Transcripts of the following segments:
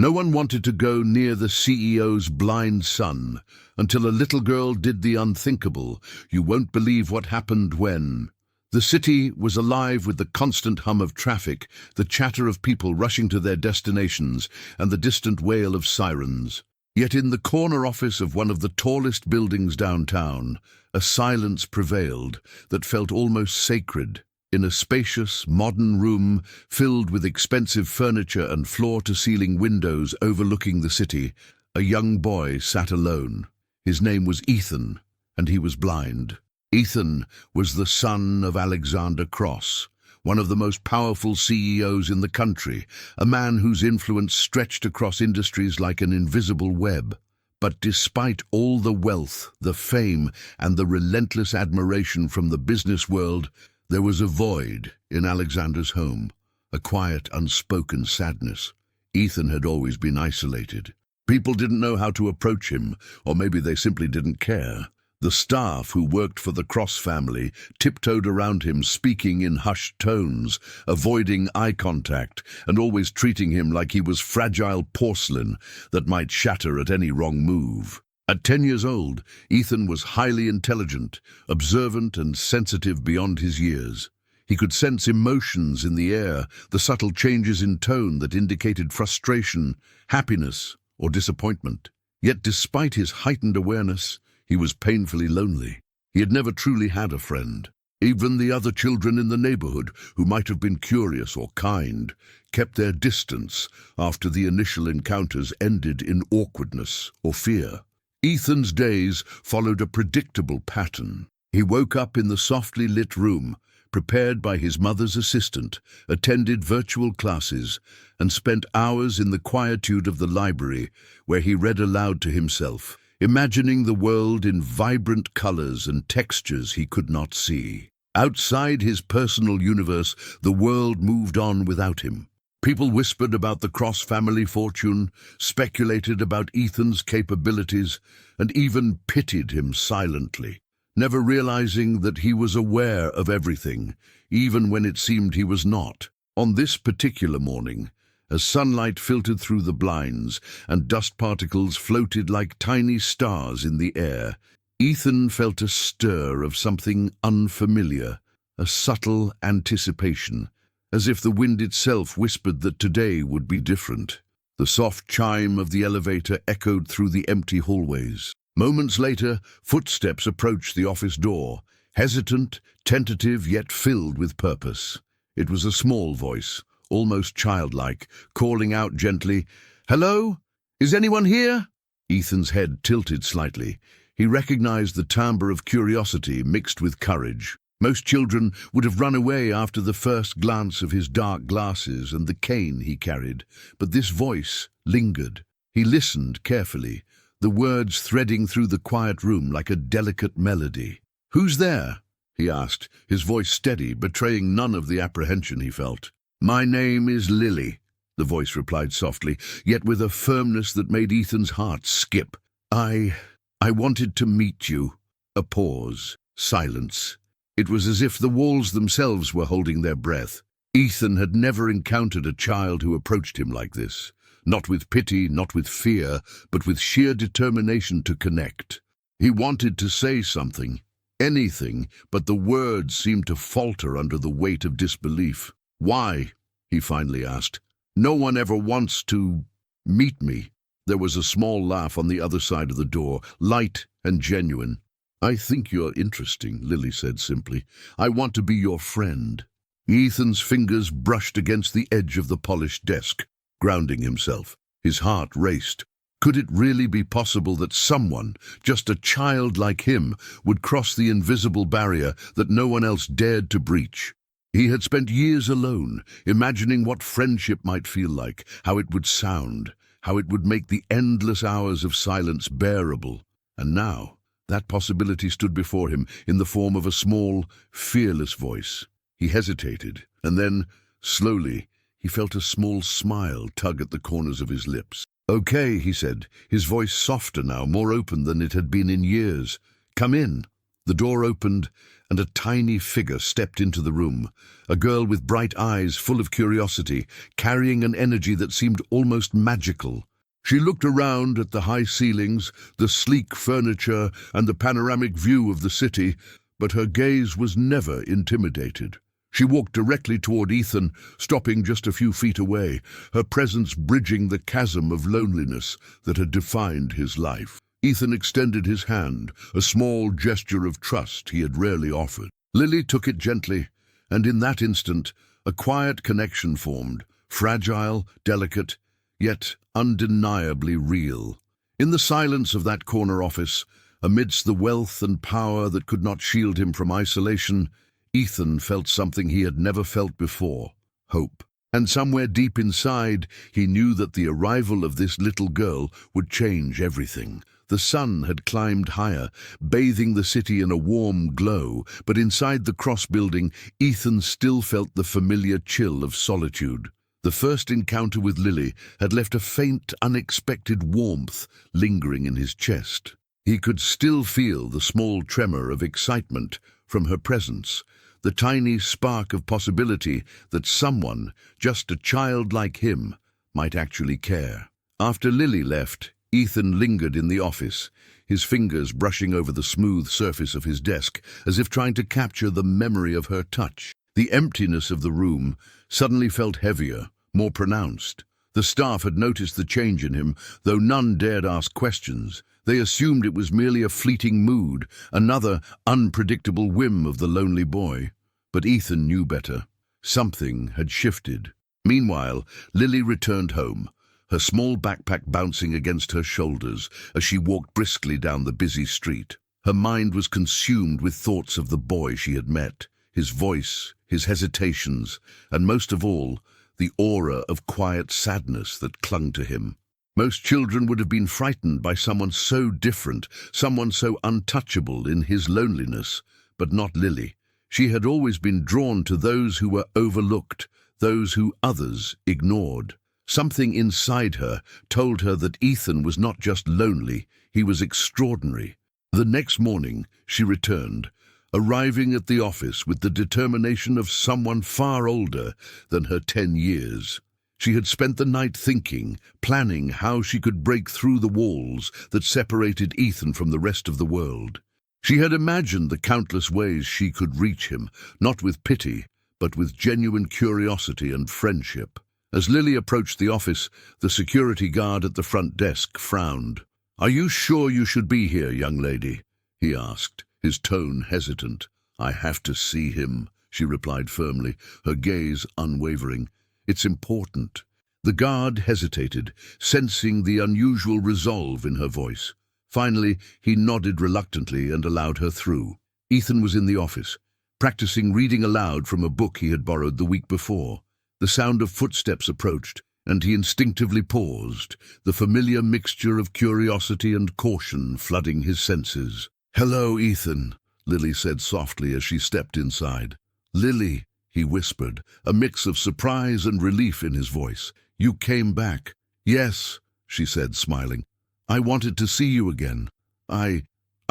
No one wanted to go near the CEO's blind son until a little girl did the unthinkable. You won't believe what happened when. The city was alive with the constant hum of traffic, the chatter of people rushing to their destinations, and the distant wail of sirens. Yet in the corner office of one of the tallest buildings downtown, a silence prevailed that felt almost sacred. In a spacious, modern room filled with expensive furniture and floor-to-ceiling windows overlooking the city, a young boy sat alone. His name was Ethan, and he was blind. Ethan was the son of Alexander Cross, one of the most powerful CEOs in the country, a man whose influence stretched across industries like an invisible web. But despite all the wealth, the fame, and the relentless admiration from the business world, there was a void in Alexander's home, a quiet, unspoken sadness. Ethan had always been isolated. People didn't know how to approach him, or maybe they simply didn't care. The staff who worked for the Cross family tiptoed around him, speaking in hushed tones, avoiding eye contact, and always treating him like he was fragile porcelain that might shatter at any wrong move. At 10 years old, Ethan was highly intelligent, observant and sensitive beyond his years. He could sense emotions in the air, the subtle changes in tone that indicated frustration, happiness, or disappointment. Yet despite his heightened awareness, he was painfully lonely. He had never truly had a friend. Even the other children in the neighborhood, who might have been curious or kind, kept their distance after the initial encounters ended in awkwardness or fear. Ethan's days followed a predictable pattern. He woke up in the softly lit room, prepared by his mother's assistant, attended virtual classes, and spent hours in the quietude of the library where he read aloud to himself, imagining the world in vibrant colors and textures he could not see. Outside his personal universe, the world moved on without him. People whispered about the Cross family fortune, speculated about Ethan's capabilities, and even pitied him silently, never realizing that he was aware of everything, even when it seemed he was not. On this particular morning, as sunlight filtered through the blinds and dust particles floated like tiny stars in the air, Ethan felt a stir of something unfamiliar, a subtle anticipation, as if the wind itself whispered that today would be different. The soft chime of the elevator echoed through the empty hallways. Moments later, footsteps approached the office door, hesitant, tentative, yet filled with purpose. It was a small voice, almost childlike, calling out gently, "Hello? Is anyone here?" Ethan's head tilted slightly. He recognized the timbre of curiosity mixed with courage. Most children would have run away after the first glance of his dark glasses and the cane he carried, but this voice lingered. He listened carefully, the words threading through the quiet room like a delicate melody. "Who's there?" he asked, his voice steady, betraying none of the apprehension he felt. "My name is Lily," the voice replied softly, yet with a firmness that made Ethan's heart skip. I wanted to meet you." A pause. Silence. It was as if the walls themselves were holding their breath. Ethan had never encountered a child who approached him like this. Not with pity, not with fear, but with sheer determination to connect. He wanted to say something, anything, but the words seemed to falter under the weight of disbelief. "Why?" he finally asked. "No one ever wants to meet me." There was a small laugh on the other side of the door, light and genuine. "I think you're interesting," Lily said simply. "I want to be your friend." Ethan's fingers brushed against the edge of the polished desk, grounding himself. His heart raced. Could it really be possible that someone, just a child like him, would cross the invisible barrier that no one else dared to breach? He had spent years alone, imagining what friendship might feel like, how it would sound, how it would make the endless hours of silence bearable. And now, that possibility stood before him in the form of a small, fearless voice. He hesitated, and then, slowly, he felt a small smile tug at the corners of his lips. "Okay," he said, his voice softer now, more open than it had been in years. "Come in." The door opened, and a tiny figure stepped into the room, a girl with bright eyes full of curiosity, carrying an energy that seemed almost magical. She looked around at the high ceilings, the sleek furniture, and the panoramic view of the city, but her gaze was never intimidated. She walked directly toward Ethan, stopping just a few feet away, her presence bridging the chasm of loneliness that had defined his life. Ethan extended his hand, a small gesture of trust he had rarely offered. Lily took it gently, and in that instant, a quiet connection formed, fragile, delicate, yet undeniably real. In the silence of that corner office, amidst the wealth and power that could not shield him from isolation, Ethan felt something he had never felt before: hope. And somewhere deep inside, he knew that the arrival of this little girl would change everything. The sun had climbed higher, bathing the city in a warm glow, but inside the cross building, Ethan still felt the familiar chill of solitude. The first encounter with Lily had left a faint, unexpected warmth lingering in his chest. He could still feel the small tremor of excitement from her presence, the tiny spark of possibility that someone, just a child like him, might actually care. After Lily left, Ethan lingered in the office, his fingers brushing over the smooth surface of his desk, as if trying to capture the memory of her touch. The emptiness of the room suddenly felt heavier, more pronounced. The staff had noticed the change in him, though none dared ask questions. They assumed it was merely a fleeting mood, another unpredictable whim of the lonely boy. But Ethan knew better. Something had shifted. Meanwhile, Lily returned home, her small backpack bouncing against her shoulders as she walked briskly down the busy street. Her mind was consumed with thoughts of the boy she had met, his voice, his hesitations, and most of all, the aura of quiet sadness that clung to him. Most children would have been frightened by someone so different, someone so untouchable in his loneliness, but not Lily. She had always been drawn to those who were overlooked, those who others ignored. Something inside her told her that Ethan was not just lonely, he was extraordinary. The next morning, she returned, arriving at the office with the determination of someone far older than her 10 years. She had spent the night thinking, planning how she could break through the walls that separated Ethan from the rest of the world. She had imagined the countless ways she could reach him, not with pity, but with genuine curiosity and friendship. As Lily approached the office, the security guard at the front desk frowned. "Are you sure you should be here, young lady?" he asked, his tone hesitant. "I have to see him," she replied firmly, her gaze unwavering. "It's important." The guard hesitated, sensing the unusual resolve in her voice. Finally, he nodded reluctantly and allowed her through. Ethan was in the office, practicing reading aloud from a book he had borrowed the week before. The sound of footsteps approached, and he instinctively paused, the familiar mixture of curiosity and caution flooding his senses. "Hello, Ethan," Lily said softly as she stepped inside. "Lily," he whispered, a mix of surprise and relief in his voice. "You came back." "Yes," she said, smiling. "I wanted to see you again. I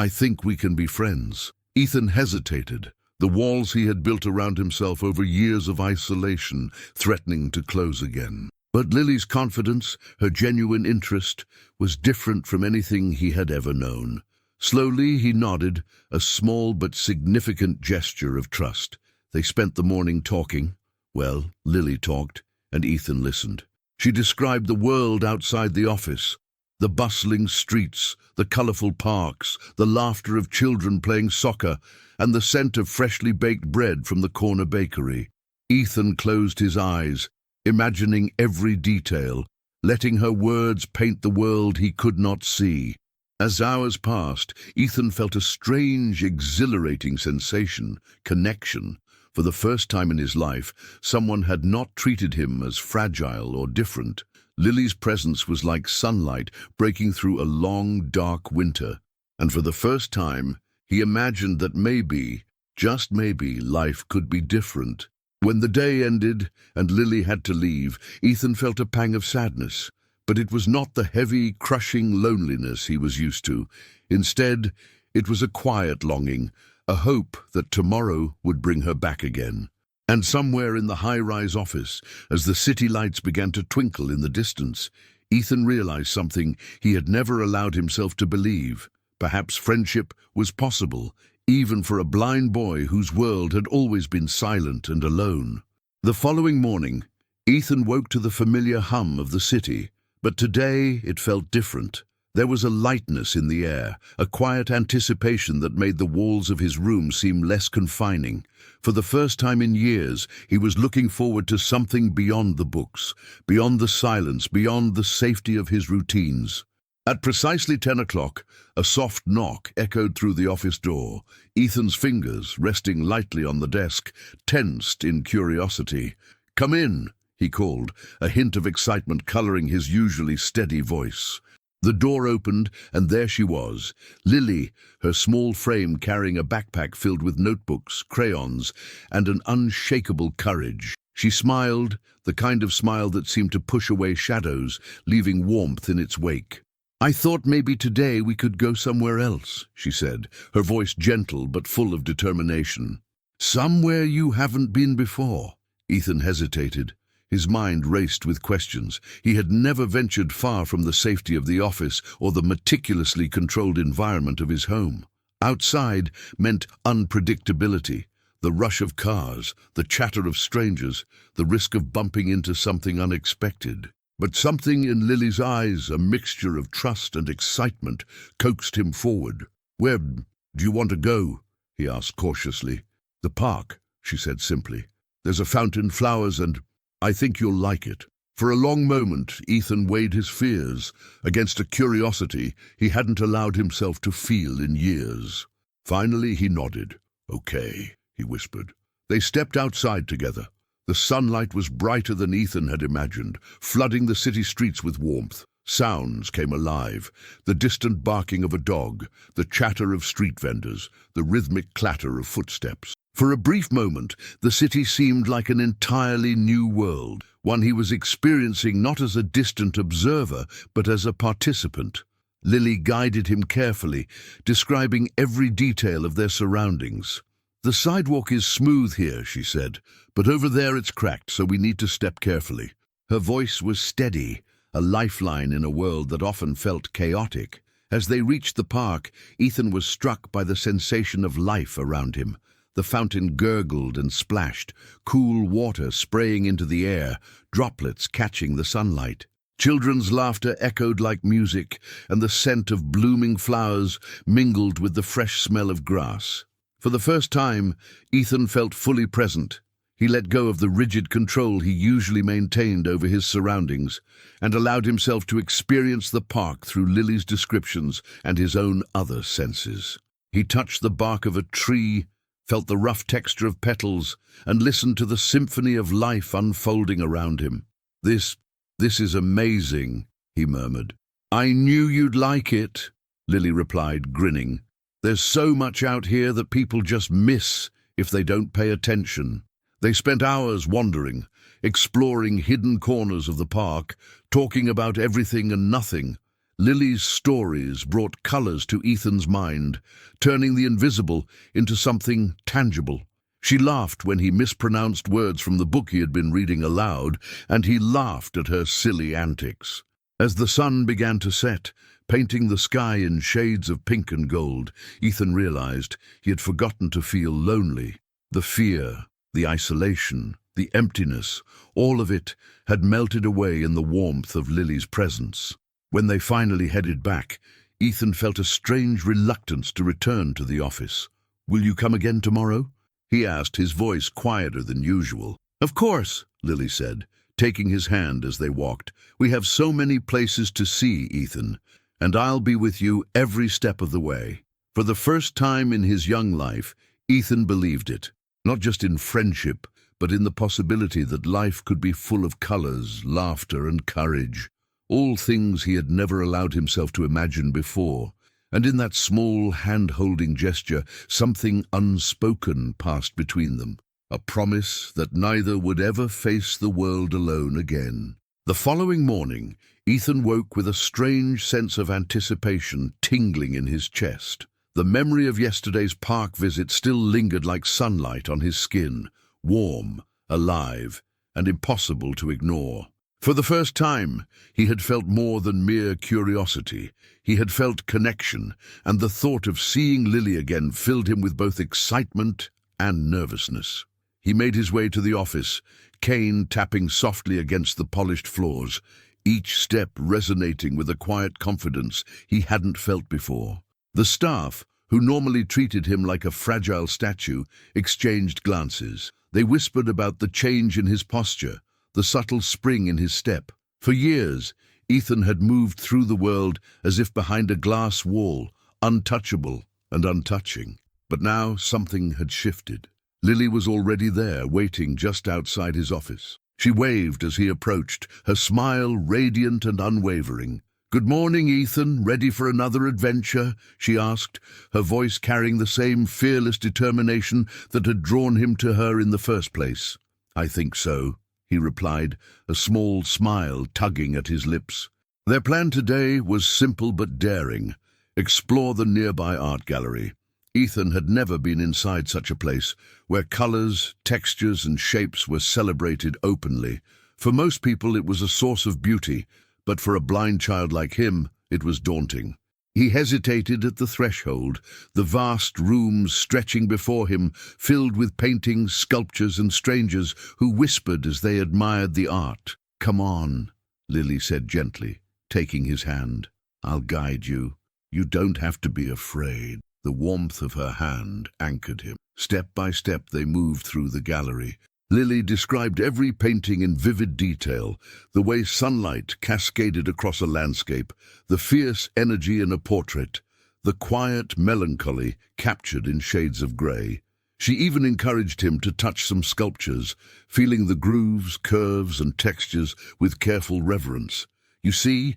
think we can be friends." Ethan hesitated, the walls he had built around himself over years of isolation threatening to close again. But Lily's confidence, her genuine interest, was different from anything he had ever known. Slowly he nodded, a small but significant gesture of trust. They spent the morning talking. Well, Lily talked, and Ethan listened. She described the world outside the office, the bustling streets, the colorful parks, the laughter of children playing soccer, and the scent of freshly baked bread from the corner bakery. Ethan closed his eyes, imagining every detail, letting her words paint the world he could not see. As hours passed, Ethan felt a strange, exhilarating sensation, connection. For the first time in his life, someone had not treated him as fragile or different. Lily's presence was like sunlight breaking through a long, dark winter, and for the first time, he imagined that maybe, just maybe, life could be different. When the day ended and Lily had to leave, Ethan felt a pang of sadness, but it was not the heavy, crushing loneliness he was used to. Instead, It was a quiet longing, a hope that tomorrow would bring her back again. And somewhere in the high-rise office, as the city lights began to twinkle in the distance, Ethan realized something he had never allowed himself to believe. Perhaps friendship was possible, even for a blind boy whose world had always been silent and alone. The following morning, Ethan woke to the familiar hum of the city, but today it felt different. There was a lightness in the air, a quiet anticipation that made the walls of his room seem less confining. For the first time in years, he was looking forward to something beyond the books, beyond the silence, beyond the safety of his routines. At precisely 10 o'clock, a soft knock echoed through the office door. Ethan's fingers, resting lightly on the desk, tensed in curiosity. "Come in," he called, a hint of excitement coloring his usually steady voice. The door opened, and there she was, Lily, her small frame carrying a backpack filled with notebooks, crayons, and an unshakable courage. She smiled, the kind of smile that seemed to push away shadows, leaving warmth in its wake. "I thought maybe today we could go somewhere else," she said, her voice gentle but full of determination. "Somewhere you haven't been before." Ethan hesitated. His mind raced with questions. He had never ventured far from the safety of the office or the meticulously controlled environment of his home. Outside meant unpredictability, the rush of cars, the chatter of strangers, the risk of bumping into something unexpected. But something in Lily's eyes, a mixture of trust and excitement, coaxed him forward. "Where do you want to go?" he asked cautiously. "The park," she said simply. "There's a fountain, flowers, and I think you'll like it." For a long moment, Ethan weighed his fears against a curiosity he hadn't allowed himself to feel in years. Finally, he nodded. "Okay," he whispered. They stepped outside together. The sunlight was brighter than Ethan had imagined, flooding the city streets with warmth. Sounds came alive, the distant barking of a dog, the chatter of street vendors, the rhythmic clatter of footsteps. For a brief moment, the city seemed like an entirely new world, one he was experiencing not as a distant observer, but as a participant. Lily guided him carefully, describing every detail of their surroundings. "The sidewalk is smooth here," she said, "but over there it's cracked, so we need to step carefully." Her voice was steady, a lifeline in a world that often felt chaotic. As they reached the park, Ethan was struck by the sensation of life around him. The fountain gurgled and splashed, cool water spraying into the air, droplets catching the sunlight. Children's laughter echoed like music, and the scent of blooming flowers mingled with the fresh smell of grass. For the first time, Ethan felt fully present. He let go of the rigid control he usually maintained over his surroundings, and allowed himself to experience the park through Lily's descriptions and his own other senses. He touched the bark of a tree, felt the rough texture of petals, and listened to the symphony of life unfolding around him. This is amazing," he murmured. "I knew you'd like it," Lily replied, grinning. "There's so much out here that people just miss if they don't pay attention." They spent hours wandering, exploring hidden corners of the park, talking about everything and nothing. Lily's stories brought colors to Ethan's mind, turning the invisible into something tangible. She laughed when he mispronounced words from the book he had been reading aloud, and he laughed at her silly antics. As the sun began to set, painting the sky in shades of pink and gold, Ethan realized he had forgotten to feel lonely. The fear, the isolation, the emptiness, all of it had melted away in the warmth of Lily's presence. When they finally headed back, Ethan felt a strange reluctance to return to the office. "Will you come again tomorrow?" he asked, his voice quieter than usual. "Of course," Lily said, taking his hand as they walked. "We have so many places to see, Ethan, and I'll be with you every step of the way." For the first time in his young life, Ethan believed it, not just in friendship, but in the possibility that life could be full of colors, laughter, and courage. All things he had never allowed himself to imagine before. And in that small hand-holding gesture, something unspoken passed between them, a promise that neither would ever face the world alone again. The following morning, Ethan woke with a strange sense of anticipation tingling in his chest. The memory of yesterday's park visit still lingered like sunlight on his skin, warm, alive, and impossible to ignore. For the first time, he had felt more than mere curiosity. He had felt connection, and the thought of seeing Lily again filled him with both excitement and nervousness. He made his way to the office, cane tapping softly against the polished floors, each step resonating with a quiet confidence he hadn't felt before. The staff, who normally treated him like a fragile statue, exchanged glances. They whispered about the change in his posture, the subtle spring in his step. For years, Ethan had moved through the world as if behind a glass wall, untouchable and untouching. But now something had shifted. Lily was already there, waiting just outside his office. She waved as he approached, her smile radiant and unwavering. "Good morning, Ethan. Ready for another adventure?" she asked, her voice carrying the same fearless determination that had drawn him to her in the first place. "I think so," he replied, a small smile tugging at his lips. Their plan today was simple but daring. Explore the nearby art gallery. Ethan had never been inside such a place, where colors, textures, and shapes were celebrated openly. For most people it was a source of beauty, but for a blind child like him, it was daunting. He hesitated at the threshold, the vast rooms stretching before him, filled with paintings, sculptures, and strangers who whispered as they admired the art. "Come on," Lily said gently, taking his hand. "I'll guide you. You don't have to be afraid." The warmth of her hand anchored him. Step by step they moved through the gallery. Lily described every painting in vivid detail, the way sunlight cascaded across a landscape, the fierce energy in a portrait, the quiet melancholy captured in shades of grey. She even encouraged him to touch some sculptures, feeling the grooves, curves, and textures with careful reverence. "You see,"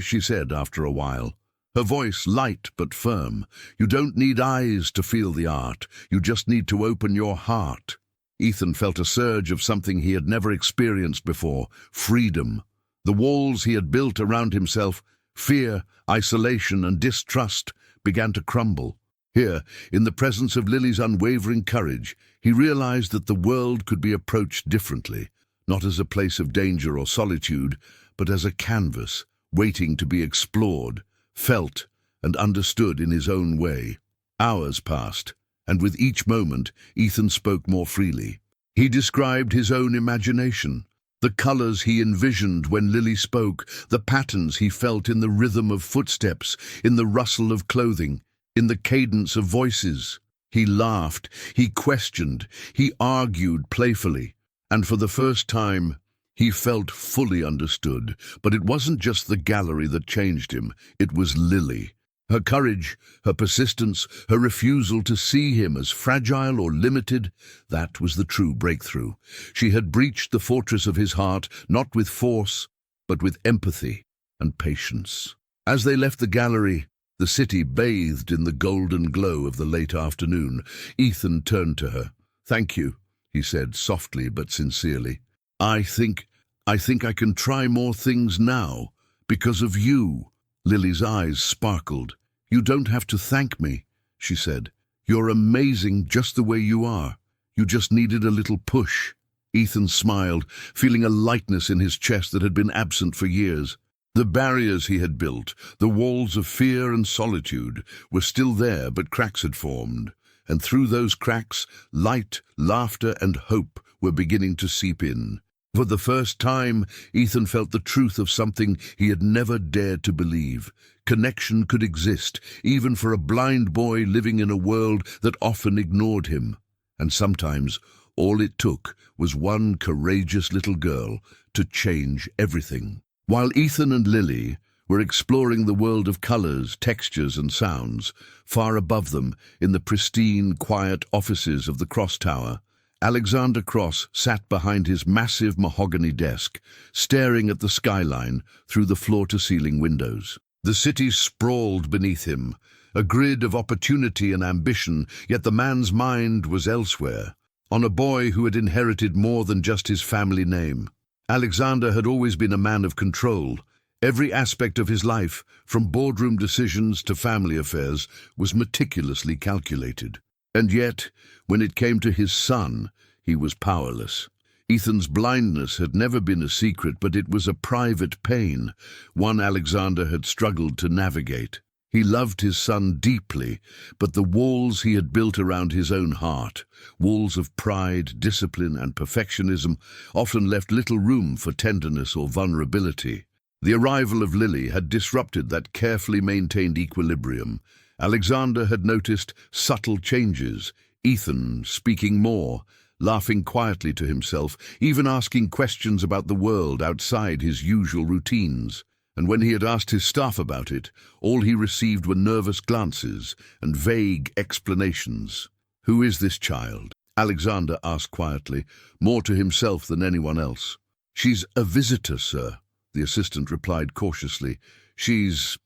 she said after a while, her voice light but firm, "you don't need eyes to feel the art, you just need to open your heart." Ethan felt a surge of something he had never experienced before, freedom. The walls he had built around himself, fear, isolation, and distrust, began to crumble. Here, in the presence of Lily's unwavering courage, he realized that the world could be approached differently, not as a place of danger or solitude, but as a canvas, waiting to be explored, felt, and understood in his own way. Hours passed, and with each moment, Ethan spoke more freely. He described his own imagination, the colors he envisioned when Lily spoke, the patterns he felt in the rhythm of footsteps, in the rustle of clothing, in the cadence of voices. He laughed, he questioned, he argued playfully, and for the first time, he felt fully understood. But it wasn't just the gallery that changed him, it was Lily. Her courage, her persistence, her refusal to see him as fragile or limited, that was the true breakthrough. She had breached the fortress of his heart, not with force, but with empathy and patience. As they left the gallery, the city bathed in the golden glow of the late afternoon. Ethan turned to her. "Thank you," he said softly but sincerely. I think I can try more things now, because of you." Lily's eyes sparkled. "You don't have to thank me," she said. "You're amazing just the way you are. You just needed a little push." Ethan smiled, feeling a lightness in his chest that had been absent for years. The barriers he had built, the walls of fear and solitude, were still there, but cracks had formed. And through those cracks, light, laughter, and hope were beginning to seep in. For the first time, Ethan felt the truth of something he had never dared to believe. Connection could exist, even for a blind boy living in a world that often ignored him. And sometimes, all it took was one courageous little girl to change everything. While Ethan and Lily were exploring the world of colors, textures, and sounds, far above them, in the pristine, quiet offices of the Cross Tower, Alexander Cross sat behind his massive mahogany desk, staring at the skyline through the floor-to-ceiling windows. The city sprawled beneath him, a grid of opportunity and ambition, yet the man's mind was elsewhere, on a boy who had inherited more than just his family name. Alexander had always been a man of control, Every aspect of his life, from boardroom decisions to family affairs, was meticulously calculated. And yet, when it came to his son, he was powerless. Ethan's blindness had never been a secret, but it was a private pain, one Alexander had struggled to navigate. He loved his son deeply, but the walls he had built around his own heart, walls of pride, discipline, and perfectionism, often left little room for tenderness or vulnerability. The arrival of Lily had disrupted that carefully maintained equilibrium. Alexander had noticed subtle changes, Ethan speaking more, laughing quietly to himself, even asking questions about the world outside his usual routines. And when he had asked his staff about it, all he received were nervous glances and vague explanations. "Who is this child?" Alexander asked quietly, more to himself than anyone else. "She's a visitor, sir," the assistant replied cautiously. She's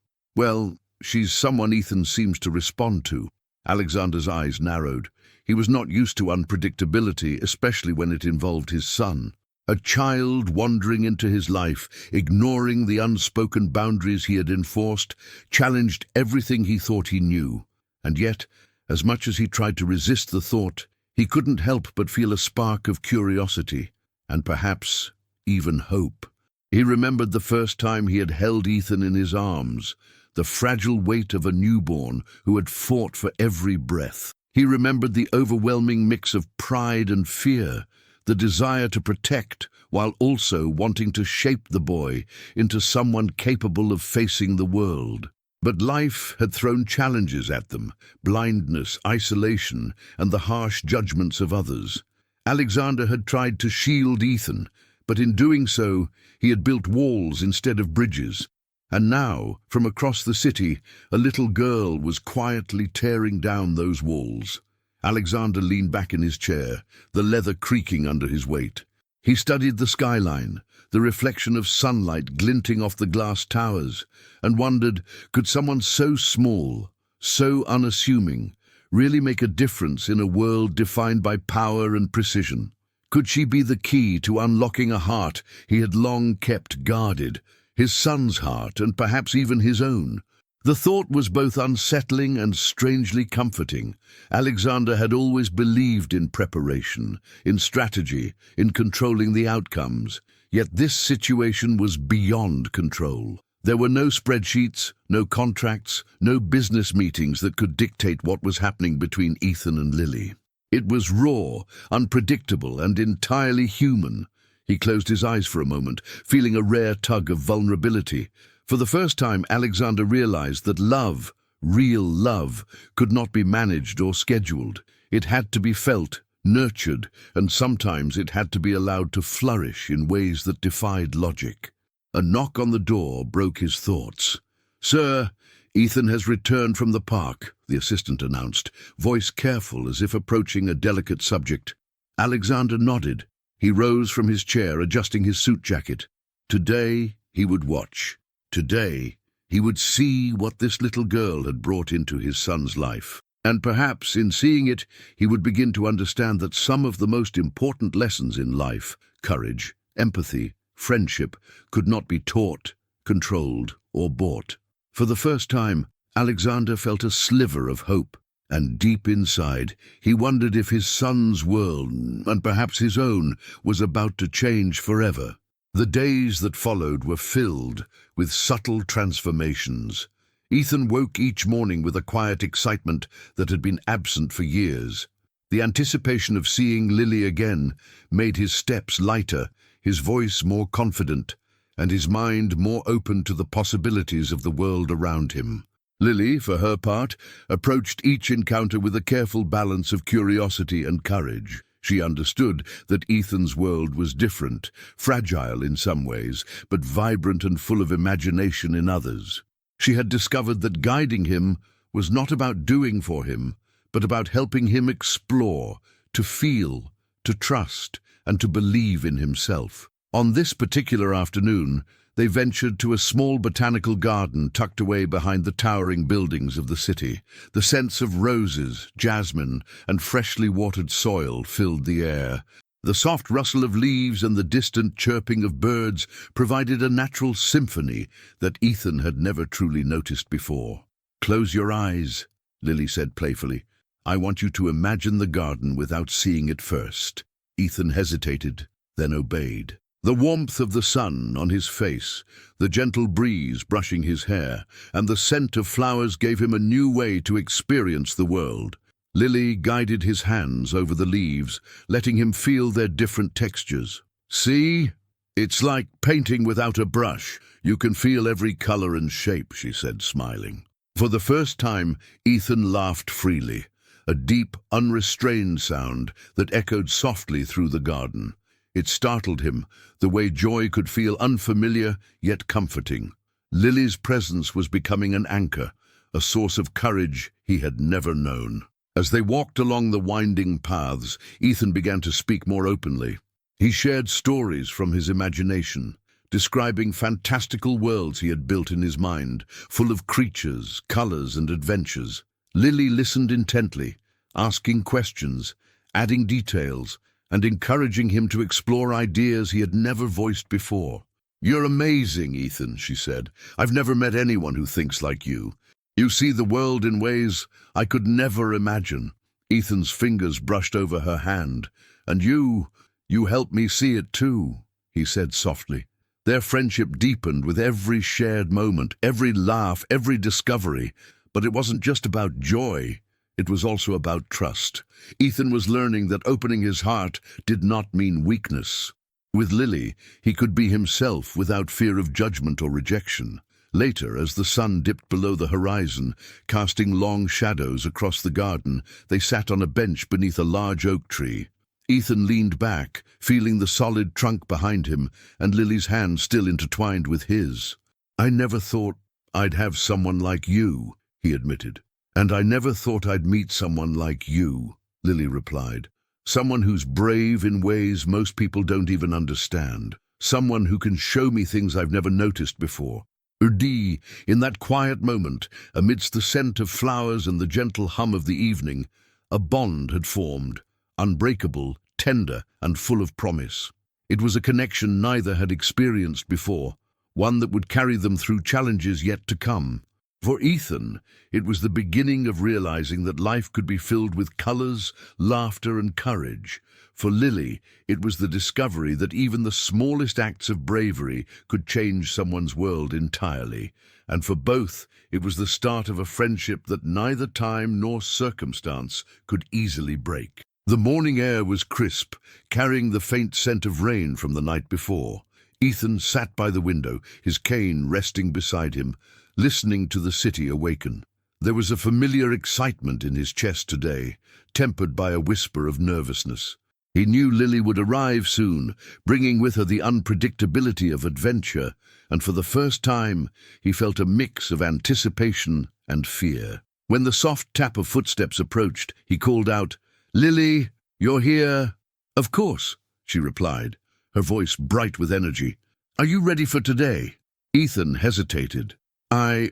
someone Ethan seems to respond to." Alexander's eyes narrowed. He was not used to unpredictability, especially when it involved his son. A child wandering into his life, ignoring the unspoken boundaries he had enforced, challenged everything he thought he knew. And yet, as much as he tried to resist the thought, he couldn't help but feel a spark of curiosity, and perhaps even hope. He remembered the first time he had held Ethan in his arms, the fragile weight of a newborn who had fought for every breath. He remembered the overwhelming mix of pride and fear, the desire to protect while also wanting to shape the boy into someone capable of facing the world. But life had thrown challenges at them: blindness, isolation, and the harsh judgments of others. Alexander had tried to shield Ethan, but in doing so, he had built walls instead of bridges. And now, from across the city, a little girl was quietly tearing down those walls. Alexander leaned back in his chair, the leather creaking under his weight. He studied the skyline, the reflection of sunlight glinting off the glass towers, and wondered, could someone so small, so unassuming, really make a difference in a world defined by power and precision? Could she be the key to unlocking a heart he had long kept guarded, his son's heart and perhaps even his own? The thought was both unsettling and strangely comforting. Alexander had always believed in preparation, in strategy, in controlling the outcomes. Yet this situation was beyond control. There were no spreadsheets, no contracts, no business meetings that could dictate what was happening between Ethan and Lily. It was raw, unpredictable, and entirely human. He closed his eyes for a moment, feeling a rare tug of vulnerability. For the first time, Alexander realized that love, real love, could not be managed or scheduled. It had to be felt, nurtured, and sometimes it had to be allowed to flourish in ways that defied logic. A knock on the door broke his thoughts. "Sir, Ethan has returned from the park," the assistant announced, voice careful as if approaching a delicate subject. Alexander nodded. He rose from his chair, adjusting his suit jacket. Today he would watch. Today he would see what this little girl had brought into his son's life. And perhaps in seeing it, he would begin to understand that some of the most important lessons in life, courage, empathy, friendship, could not be taught, controlled, or bought. For the first time, Alexander felt a sliver of hope, and deep inside, he wondered if his son's world, and perhaps his own, was about to change forever. The days that followed were filled with subtle transformations. Ethan woke each morning with a quiet excitement that had been absent for years. The anticipation of seeing Lily again made his steps lighter, his voice more confident, and his mind more open to the possibilities of the world around him. Lily, for her part, approached each encounter with a careful balance of curiosity and courage. She understood that Ethan's world was different, fragile in some ways, but vibrant and full of imagination in others. She had discovered that guiding him was not about doing for him, but about helping him explore, to feel, to trust, and to believe in himself. On this particular afternoon, they ventured to a small botanical garden tucked away behind the towering buildings of the city. The scents of roses, jasmine, and freshly watered soil filled the air. The soft rustle of leaves and the distant chirping of birds provided a natural symphony that Ethan had never truly noticed before. "Close your eyes," Lily said playfully. "I want you to imagine the garden without seeing it first." Ethan hesitated, then obeyed. The warmth of the sun on his face, the gentle breeze brushing his hair, and the scent of flowers gave him a new way to experience the world. Lily guided his hands over the leaves, letting him feel their different textures. "See? It's like painting without a brush. You can feel every color and shape," she said, smiling. For the first time, Ethan laughed freely, a deep, unrestrained sound that echoed softly through the garden. It startled him, the way joy could feel unfamiliar yet comforting. Lily's presence was becoming an anchor, a source of courage he had never known. As they walked along the winding paths, Ethan began to speak more openly. He shared stories from his imagination, describing fantastical worlds he had built in his mind, full of creatures, colors, and adventures. Lily listened intently, asking questions, adding details, and encouraging him to explore ideas he had never voiced before. "You're amazing, Ethan," she said. "I've never met anyone who thinks like you. You see the world in ways I could never imagine." Ethan's fingers brushed over her hand. "And you help me see it too," he said softly. Their friendship deepened with every shared moment, every laugh, every discovery. But it wasn't just about joy. It was also about trust. Ethan was learning that opening his heart did not mean weakness. With Lily, he could be himself without fear of judgment or rejection. Later, as the sun dipped below the horizon, casting long shadows across the garden, they sat on a bench beneath a large oak tree. Ethan leaned back, feeling the solid trunk behind him, and Lily's hand still intertwined with his. "I never thought I'd have someone like you," he admitted. "And I never thought I'd meet someone like you," Lily replied. "Someone who's brave in ways most people don't even understand. Someone who can show me things I've never noticed before." In that quiet moment, amidst the scent of flowers and the gentle hum of the evening, a bond had formed, unbreakable, tender, and full of promise. It was a connection neither had experienced before, one that would carry them through challenges yet to come. For Ethan, it was the beginning of realizing that life could be filled with colors, laughter, and courage. For Lily, it was the discovery that even the smallest acts of bravery could change someone's world entirely. And for both, it was the start of a friendship that neither time nor circumstance could easily break. The morning air was crisp, carrying the faint scent of rain from the night before. Ethan sat by the window, his cane resting beside him, listening to the city awaken. There was a familiar excitement in his chest today, tempered by a whisper of nervousness. He knew Lily would arrive soon, bringing with her the unpredictability of adventure, and for the first time he felt a mix of anticipation and fear. When the soft tap of footsteps approached, he called out, "Lily, you're here?" "Of course," she replied, her voice bright with energy. "Are you ready for today?" Ethan hesitated. I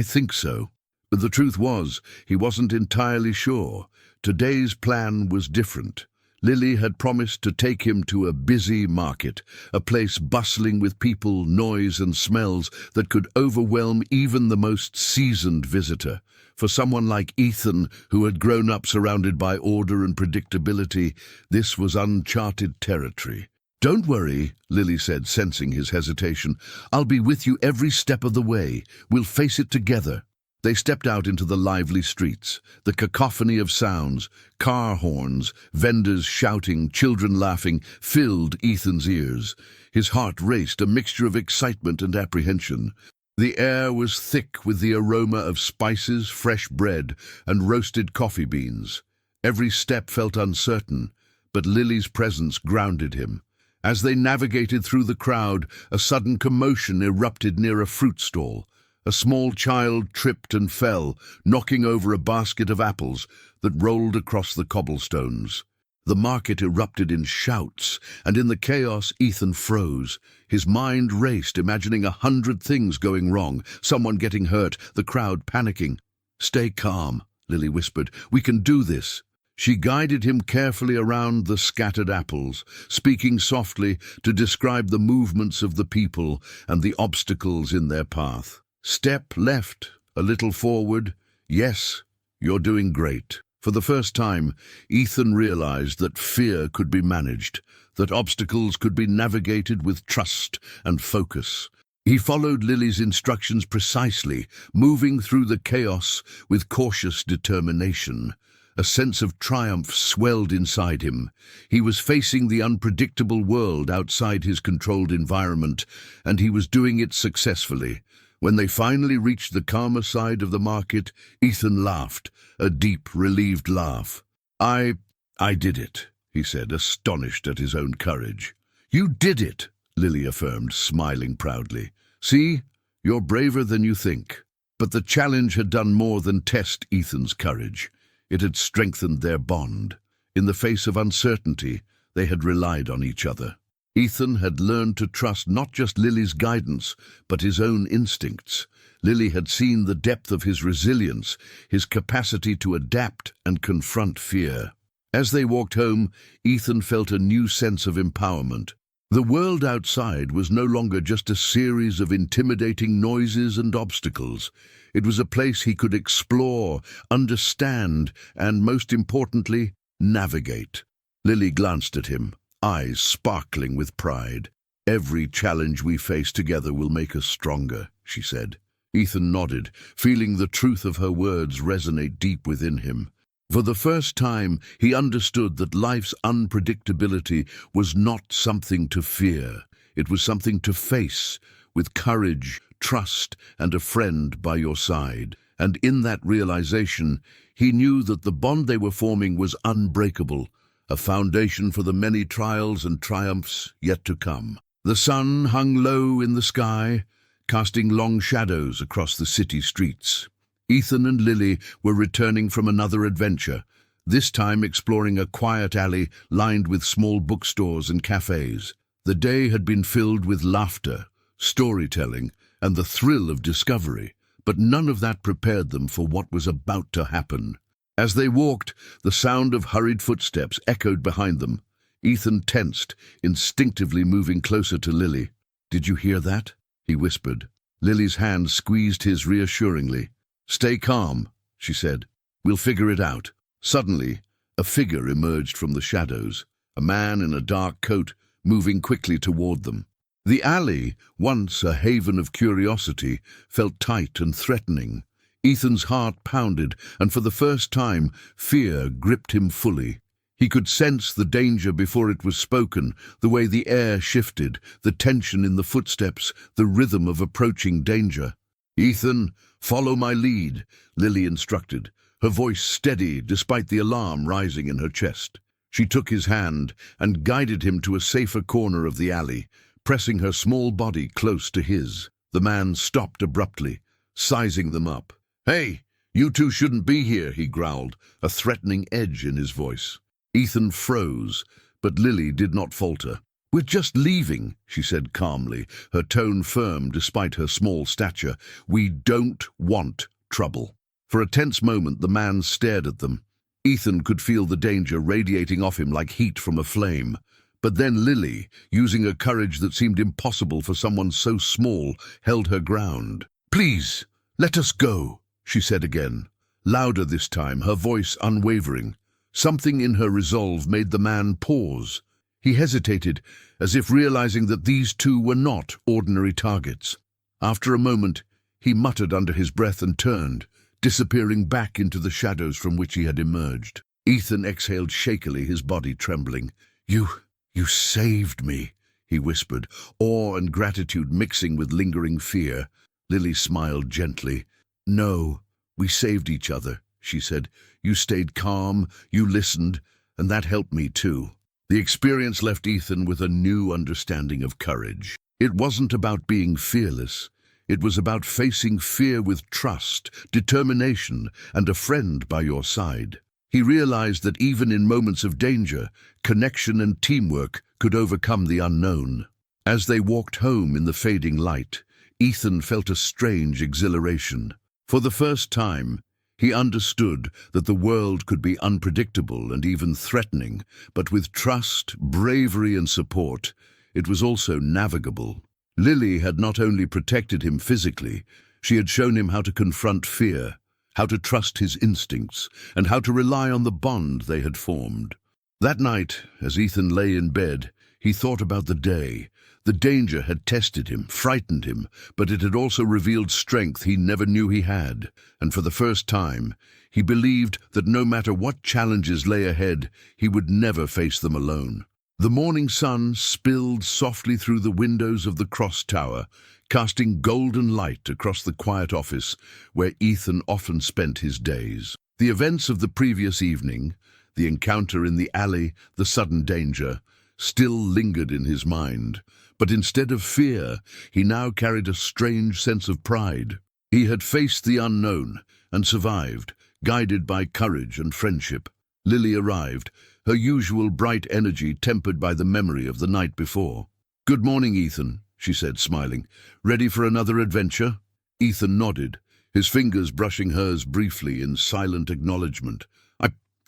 think so." But the truth was, he wasn't entirely sure. Today's plan was different. Lily had promised to take him to a busy market, a place bustling with people, noise, and smells that could overwhelm even the most seasoned visitor. For someone like Ethan, who had grown up surrounded by order and predictability, this was uncharted territory. "Don't worry," Lily said, sensing his hesitation. "I'll be with you every step of the way. We'll face it together." They stepped out into the lively streets. The cacophony of sounds, car horns, vendors shouting, children laughing, filled Ethan's ears. His heart raced, a mixture of excitement and apprehension. The air was thick with the aroma of spices, fresh bread, and roasted coffee beans. Every step felt uncertain, but Lily's presence grounded him. As they navigated through the crowd, a sudden commotion erupted near a fruit stall. A small child tripped and fell, knocking over a basket of apples that rolled across the cobblestones. The market erupted in shouts, and in the chaos Ethan froze. His mind raced, imagining 100 things going wrong, someone getting hurt, the crowd panicking. "Stay calm," Lily whispered. "We can do this." She guided him carefully around the scattered apples, speaking softly to describe the movements of the people and the obstacles in their path. Step left, a little forward. Yes, you're doing great. For the first time, Ethan realized that fear could be managed, that obstacles could be navigated with trust and focus. He followed Lily's instructions precisely, moving through the chaos with cautious determination. A sense of triumph swelled inside him. He was facing the unpredictable world outside his controlled environment, and he was doing it successfully. When they finally reached the calmer side of the market, Ethan laughed, a deep, relieved laugh. I did it," he said, astonished at his own courage. "You did it," Lily affirmed, smiling proudly. "See, you're braver than you think." But the challenge had done more than test Ethan's courage. It had strengthened their bond. In the face of uncertainty, they had relied on each other. Ethan had learned to trust not just Lily's guidance, but his own instincts. Lily had seen the depth of his resilience, his capacity to adapt and confront fear. As they walked home, Ethan felt a new sense of empowerment. The world outside was no longer just a series of intimidating noises and obstacles. It was a place he could explore, understand, and, most importantly, navigate. Lily glanced at him, eyes sparkling with pride. "Every challenge we face together will make us stronger," she said. Ethan nodded, feeling the truth of her words resonate deep within him. For the first time, he understood that life's unpredictability was not something to fear. It was something to face, with courage, trust, and a friend by your side. And in that realization, he knew that the bond they were forming was unbreakable, a foundation for the many trials and triumphs yet to come. The sun hung low in the sky, casting long shadows across the city streets. Ethan and Lily were returning from another adventure, this time exploring a quiet alley lined with small bookstores and cafes. The day had been filled with laughter, storytelling, and the thrill of discovery, but none of that prepared them for what was about to happen. As they walked, the sound of hurried footsteps echoed behind them. Ethan tensed, instinctively moving closer to Lily. "Did you hear that?" he whispered. Lily's hand squeezed his reassuringly. "Stay calm," she said. "We'll figure it out." Suddenly, a figure emerged from the shadows, a man in a dark coat moving quickly toward them. The alley, once a haven of curiosity, felt tight and threatening. Ethan's heart pounded, and for the first time, fear gripped him fully. He could sense the danger before it was spoken, the way the air shifted, the tension in the footsteps, the rhythm of approaching danger. "Ethan, follow my lead," Lily instructed, her voice steady despite the alarm rising in her chest. She took his hand and guided him to a safer corner of the alley, pressing her small body close to his. The man stopped abruptly, sizing them up. "Hey, you two shouldn't be here," he growled, a threatening edge in his voice. Ethan froze, but Lily did not falter. "We're just leaving," she said calmly, her tone firm despite her small stature. "We don't want trouble." For a tense moment, the man stared at them. Ethan could feel the danger radiating off him like heat from a flame. But then Lily, using a courage that seemed impossible for someone so small, held her ground. "Please, let us go," she said again, louder this time, her voice unwavering. Something in her resolve made the man pause. He hesitated, as if realizing that these two were not ordinary targets. After a moment, he muttered under his breath and turned, disappearing back into the shadows from which he had emerged. Ethan exhaled shakily, his body trembling. You saved me," he whispered, awe and gratitude mixing with lingering fear. Lily smiled gently. "No, we saved each other," she said. "You stayed calm, you listened, and that helped me too." The experience left Ethan with a new understanding of courage. It wasn't about being fearless. It was about facing fear with trust, determination, and a friend by your side. He realized that even in moments of danger, connection and teamwork could overcome the unknown. As they walked home in the fading light, Ethan felt a strange exhilaration. For the first time, He understood that the world could be unpredictable and even threatening, but with trust, bravery and support, it was also navigable. Lily had not only protected him physically, she had shown him how to confront fear, how to trust his instincts, and how to rely on the bond they had formed. That night, as Ethan lay in bed, he thought about the day. The danger had tested him, frightened him, but it had also revealed strength he never knew he had, and for the first time, he believed that no matter what challenges lay ahead, he would never face them alone. The morning sun spilled softly through the windows of the cross tower, casting golden light across the quiet office where Ethan often spent his days. The events of the previous evening, the encounter in the alley, the sudden danger, still lingered in his mind, but instead of fear, he now carried a strange sense of pride. He had faced the unknown and survived, guided by courage and friendship. Lily arrived, her usual bright energy tempered by the memory of the night before. "Good morning, Ethan," she said, smiling. "Ready for another adventure?" Ethan nodded, his fingers brushing hers briefly in silent acknowledgement.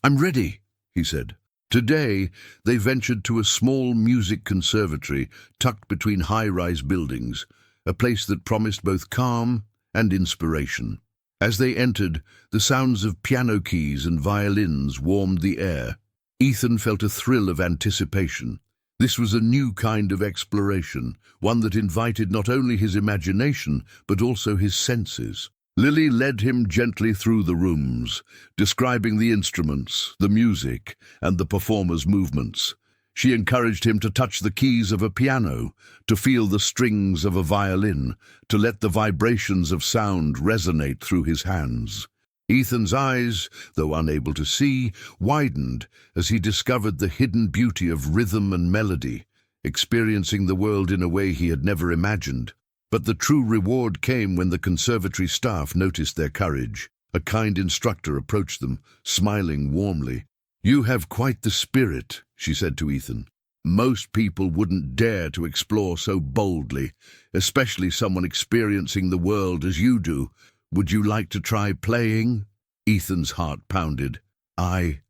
I'm ready," he said. Today, they ventured to a small music conservatory tucked between high-rise buildings, a place that promised both calm and inspiration. As they entered, the sounds of piano keys and violins warmed the air. Ethan felt a thrill of anticipation. This was a new kind of exploration, one that invited not only his imagination, but also his senses. Lily led him gently through the rooms, describing the instruments, the music, and the performers' movements. She encouraged him to touch the keys of a piano, to feel the strings of a violin, to let the vibrations of sound resonate through his hands. Ethan's eyes, though unable to see, widened as he discovered the hidden beauty of rhythm and melody, experiencing the world in a way he had never imagined. But the true reward came when the conservatory staff noticed their courage. A kind instructor approached them, smiling warmly. "You have quite the spirit," she said to Ethan. "Most people wouldn't dare to explore so boldly, especially someone experiencing the world as you do. Would you like to try playing?" Ethan's heart pounded. I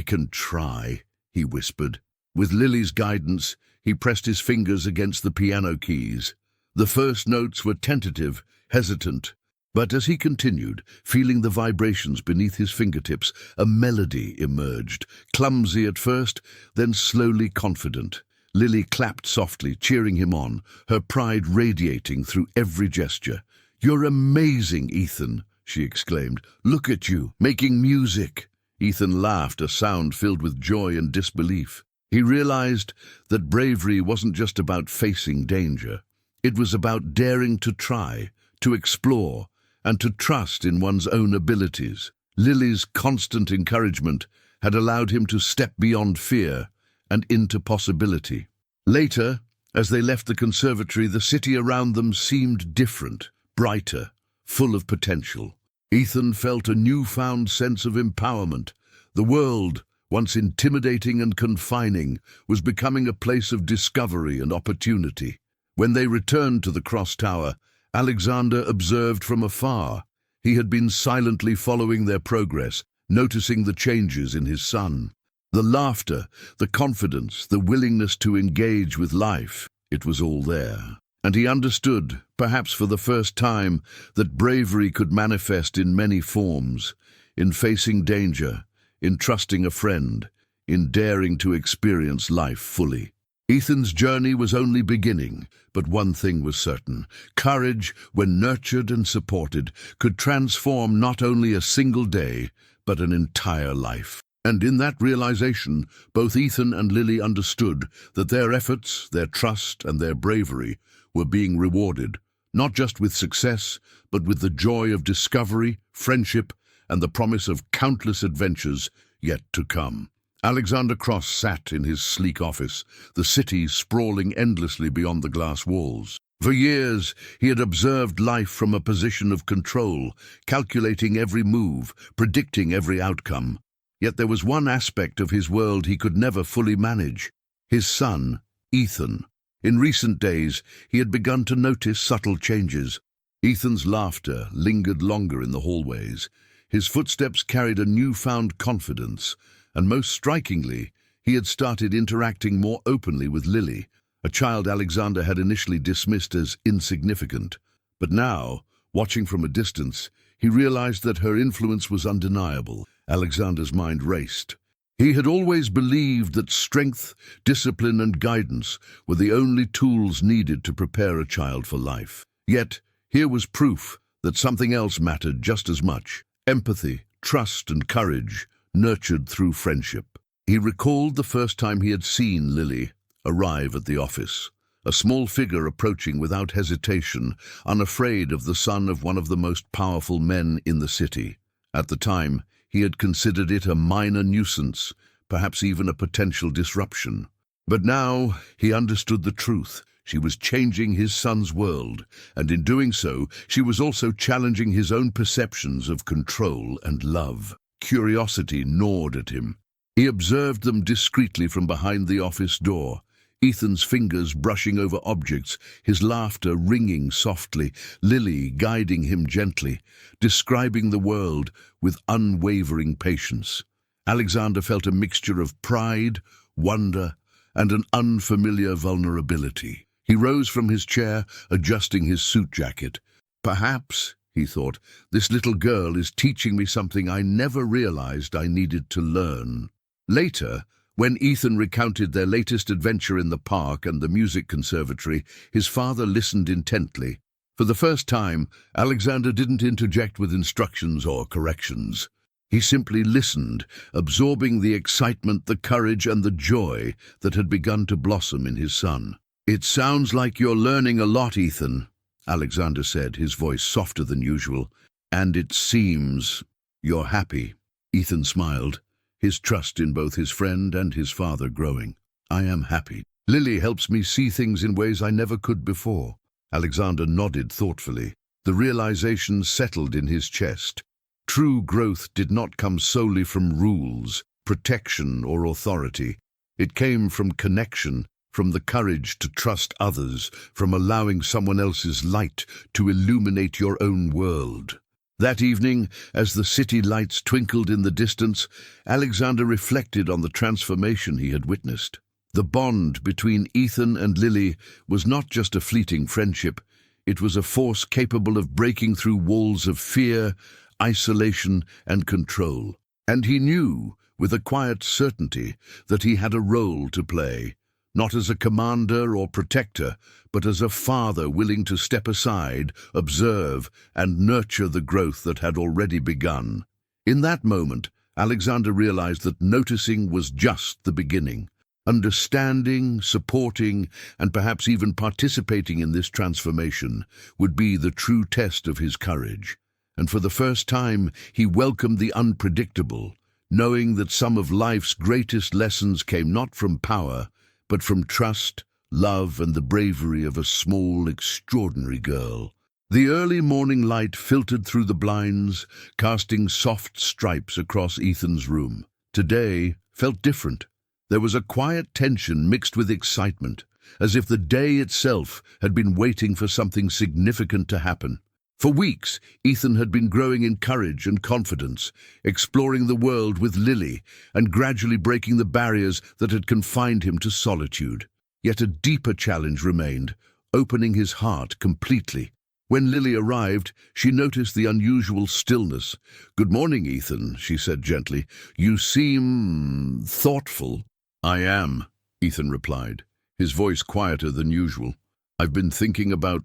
can try," he whispered. With Lily's guidance, he pressed his fingers against the piano keys. The first notes were tentative, hesitant, but as he continued, feeling the vibrations beneath his fingertips, a melody emerged, clumsy at first, then slowly confident. Lily clapped softly, cheering him on, her pride radiating through every gesture. "You're amazing, Ethan," she exclaimed. "Look at you, making music." Ethan laughed, a sound filled with joy and disbelief. He realized that bravery wasn't just about facing danger. It was about daring to try, to explore, and to trust in one's own abilities. Lily's constant encouragement had allowed him to step beyond fear and into possibility. Later, as they left the conservatory, the city around them seemed different, brighter, full of potential. Ethan felt a newfound sense of empowerment. The world, once intimidating and confining, was becoming a place of discovery and opportunity. When they returned to the cross tower, Alexander observed from afar. He had been silently following their progress, noticing the changes in his son. The laughter, the confidence, the willingness to engage with life, it was all there. And he understood, perhaps for the first time, that bravery could manifest in many forms, in facing danger, in trusting a friend, in daring to experience life fully. Ethan's journey was only beginning, but one thing was certain. Courage, when nurtured and supported, could transform not only a single day, but an entire life. And in that realization, both Ethan and Lily understood that their efforts, their trust, and their bravery were being rewarded, not just with success, but with the joy of discovery, friendship, and the promise of countless adventures yet to come. Alexander Cross sat in his sleek office, the city sprawling endlessly beyond the glass walls. For years, he had observed life from a position of control, calculating every move, predicting every outcome. Yet there was one aspect of his world he could never fully manage: his son, Ethan. In recent days, he had begun to notice subtle changes. Ethan's laughter lingered longer in the hallways. His footsteps carried a newfound confidence, and most strikingly, he had started interacting more openly with Lily, a child Alexander had initially dismissed as insignificant. But now, watching from a distance, he realized that her influence was undeniable. Alexander's mind raced. He had always believed that strength, discipline, and guidance were the only tools needed to prepare a child for life. Yet, here was proof that something else mattered just as much: empathy, trust, and courage, nurtured through friendship. He recalled the first time he had seen Lily arrive at the office, a small figure approaching without hesitation, unafraid of the son of one of the most powerful men in the city. At the time, he had considered it a minor nuisance, perhaps even a potential disruption. But now he understood the truth. She was changing his son's world, and in doing so, she was also challenging his own perceptions of control and love. Curiosity gnawed at him. He observed them discreetly from behind the office door, Ethan's fingers brushing over objects, his laughter ringing softly, Lily guiding him gently, describing the world with unwavering patience. Alexander felt a mixture of pride, wonder, and an unfamiliar vulnerability. He rose from his chair, adjusting his suit jacket. Perhaps, he thought, this little girl is teaching me something I never realized I needed to learn. Later, when Ethan recounted their latest adventure in the park and the music conservatory, his father listened intently. For the first time, Alexander didn't interject with instructions or corrections. He simply listened, absorbing the excitement, the courage, and the joy that had begun to blossom in his son. "It sounds like you're learning a lot, Ethan," Alexander said, his voice softer than usual. "And it seems you're happy." Ethan smiled, his trust in both his friend and his father growing. "I am happy. Lily helps me see things in ways I never could before." Alexander nodded thoughtfully. The realization settled in his chest. True growth did not come solely from rules, protection, or authority. It came from connection, from the courage to trust others, from allowing someone else's light to illuminate your own world. That evening, as the city lights twinkled in the distance, Alexander reflected on the transformation he had witnessed. The bond between Ethan and Lily was not just a fleeting friendship. It was a force capable of breaking through walls of fear, isolation, and control. And he knew, with a quiet certainty, that he had a role to play, not as a commander or protector, but as a father willing to step aside, observe, and nurture the growth that had already begun. In that moment, Alexander realized that noticing was just the beginning. Understanding, supporting, and perhaps even participating in this transformation would be the true test of his courage. And for the first time, he welcomed the unpredictable, knowing that some of life's greatest lessons came not from power, but from trust, love, and the bravery of a small, extraordinary girl. The early morning light filtered through the blinds, casting soft stripes across Ethan's room. Today felt different. There was a quiet tension mixed with excitement, as if the day itself had been waiting for something significant to happen. For weeks, Ethan had been growing in courage and confidence, exploring the world with Lily and gradually breaking the barriers that had confined him to solitude. Yet a deeper challenge remained, opening his heart completely. When Lily arrived, she noticed the unusual stillness. "Good morning, Ethan," she said gently. "You seem thoughtful." "I am," Ethan replied, his voice quieter than usual. "I've been thinking about